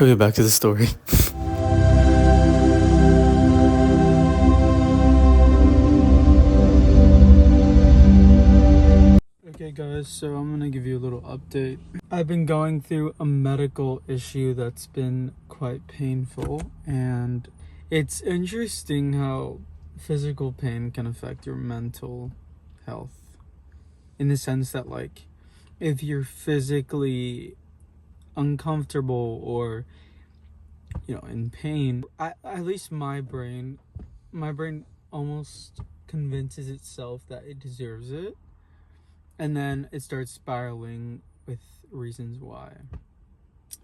Okay, back to the story. Okay guys, so I'm gonna give you a little update. I've been going through a medical issue that's been quite painful, and it's interesting how physical pain can affect your mental health. In the sense that, like, if you're physically uncomfortable or, in pain, at least my brain almost convinces itself that it deserves it. And then it starts spiraling with reasons why.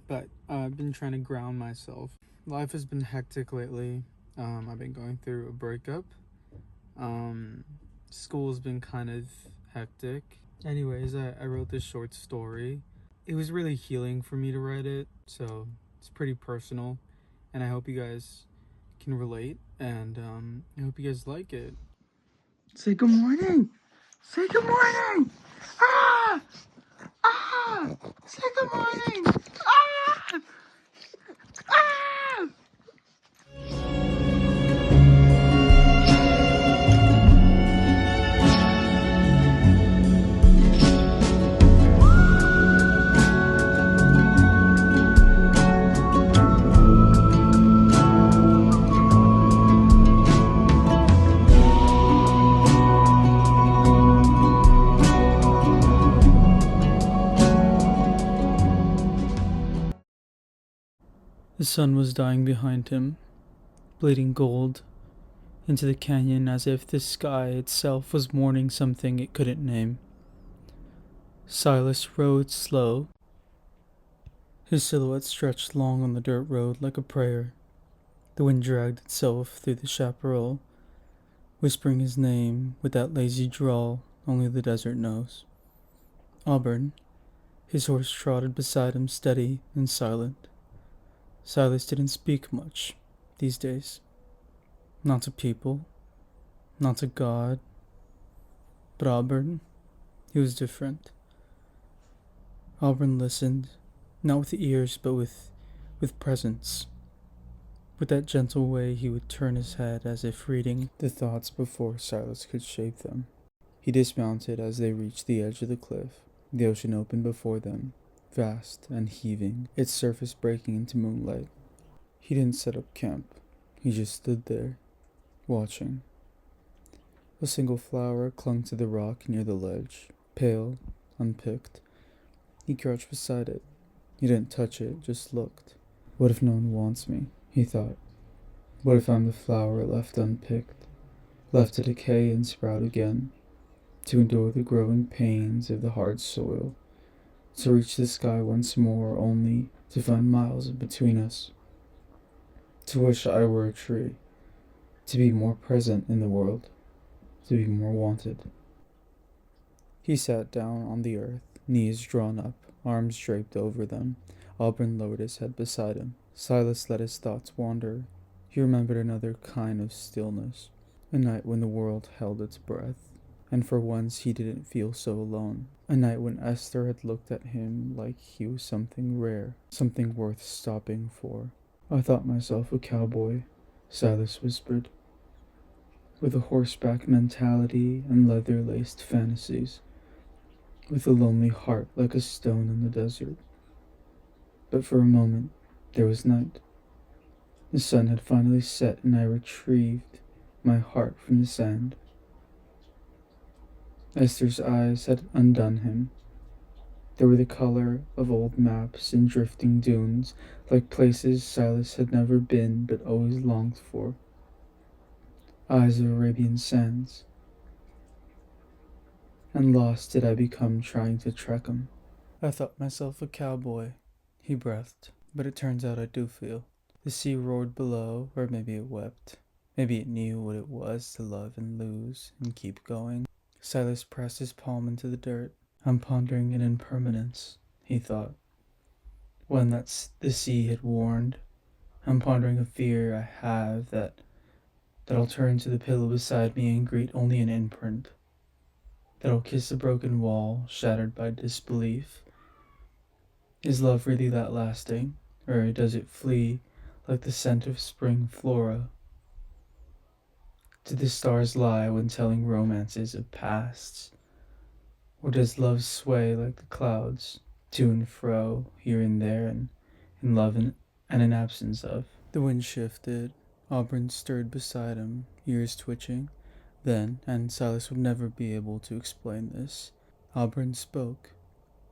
But I've been trying to ground myself. Life has been hectic lately. I've been going through a breakup. School's been kind of hectic. Anyways, I wrote this short story. It was really healing for me to write it, so it's pretty personal. And I hope you guys can relate, and I hope you guys like it. Say good morning! Say good morning! Ah! Ah! Say good morning! Ah! Ah! The sun was dying behind him, bleeding gold into the canyon as if the sky itself was mourning something it couldn't name. Silas rode slow. His silhouette stretched long on the dirt road like a prayer. The wind dragged itself through the chaparral, whispering his name with that lazy drawl only the desert knows. Auburn. His horse trotted beside him, steady and silent. Silas didn't speak much these days. Not to people, not to God. But Auburn, he was different. Auburn listened, not with ears, but with presence. With that gentle way he would turn his head as if reading the thoughts before Silas could shape them. He dismounted as they reached the edge of the cliff. The ocean opened before them, vast and heaving, its surface breaking into moonlight. He didn't set up camp. He just stood there, watching. A single flower clung to the rock near the ledge, pale, unpicked. He crouched beside it. He didn't touch it, just looked. What if no one wants me? He thought. What if I'm the flower left unpicked, left to decay and sprout again, to endure the growing pains of the hard soil, to reach the sky once more only to find miles in between us, to wish I were a tree, to be more present in the world, to be more wanted. He sat down on the earth, knees drawn up, arms draped over them. Auburn lowered his head beside him. Silas let his thoughts wander. He remembered another kind of stillness, a night when the world held its breath, and for once he didn't feel so alone. A night when Esther had looked at him like he was something rare, something worth stopping for. I thought myself a cowboy, Silas whispered, with a horseback mentality and leather-laced fantasies, with a lonely heart like a stone in the desert. But for a moment, there was night. The sun had finally set, and I retrieved my heart from the sand. Esther's eyes had undone him. They were the color of old maps and drifting dunes, like places Silas had never been but always longed for. Eyes of Arabian sands. And lost did I become trying to track 'em. I thought myself a cowboy, he breathed, but it turns out I do feel. The sea roared below, or maybe it wept. Maybe it knew what it was to love and lose and keep going. Silas pressed his palm into the dirt. I'm pondering an impermanence, he thought. One that the sea had warned. I'm pondering a fear I have that I'll turn to the pillow beside me and greet only an imprint. That I'll kiss a broken wall, shattered by disbelief. Is love really that lasting? Or does it flee like the scent of spring flora? Do the stars lie when telling romances of pasts? Or does love sway like the clouds, to and fro, here and there, and in love and in absence of? The wind shifted. Auburn stirred beside him, ears twitching. Then, and Silas would never be able to explain this, Auburn spoke.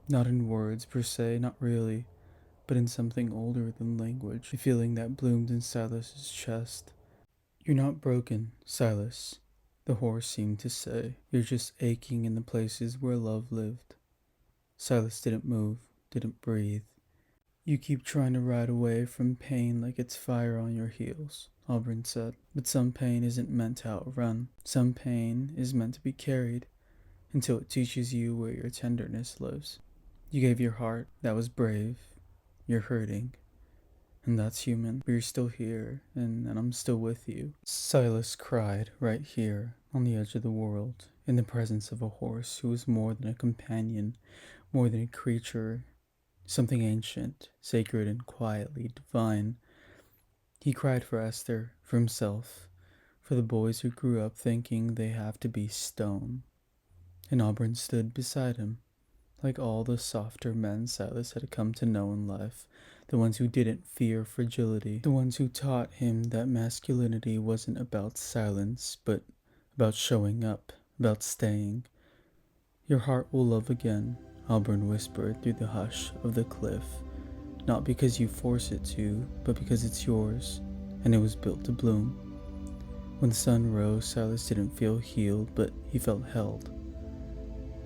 Not in words per se, not really, but in something older than language, a feeling that bloomed in Silas's chest. You're not broken, Silas, the horse seemed to say. You're just aching in the places where love lived. Silas didn't move, didn't breathe. You keep trying to ride away from pain like it's fire on your heels, Auburn said. But some pain isn't meant to outrun. Some pain is meant to be carried until it teaches you where your tenderness lives. You gave your heart, that was brave. You're hurting, and that's human. But you're still here, and I'm still with you. Silas cried right here, on the edge of the world, in the presence of a horse who was more than a companion, more than a creature, something ancient, sacred, and quietly divine. He cried for Esther, for himself, for the boys who grew up thinking they have to be stone. And Auburn stood beside him, like all the softer men Silas had come to know in life, the ones who didn't fear fragility, the ones who taught him that masculinity wasn't about silence, but about showing up, about staying. Your heart will love again, Auburn whispered through the hush of the cliff, not because you force it to, but because it's yours, and it was built to bloom. When the sun rose, Silas didn't feel healed, but he felt held.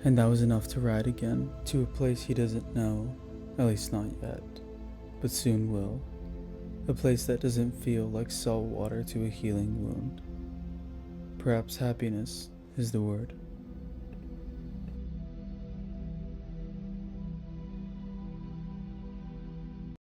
And that was enough to ride again, to a place he doesn't know, at least not yet, but soon will. A place that doesn't feel like salt water to a healing wound. Perhaps happiness is the word.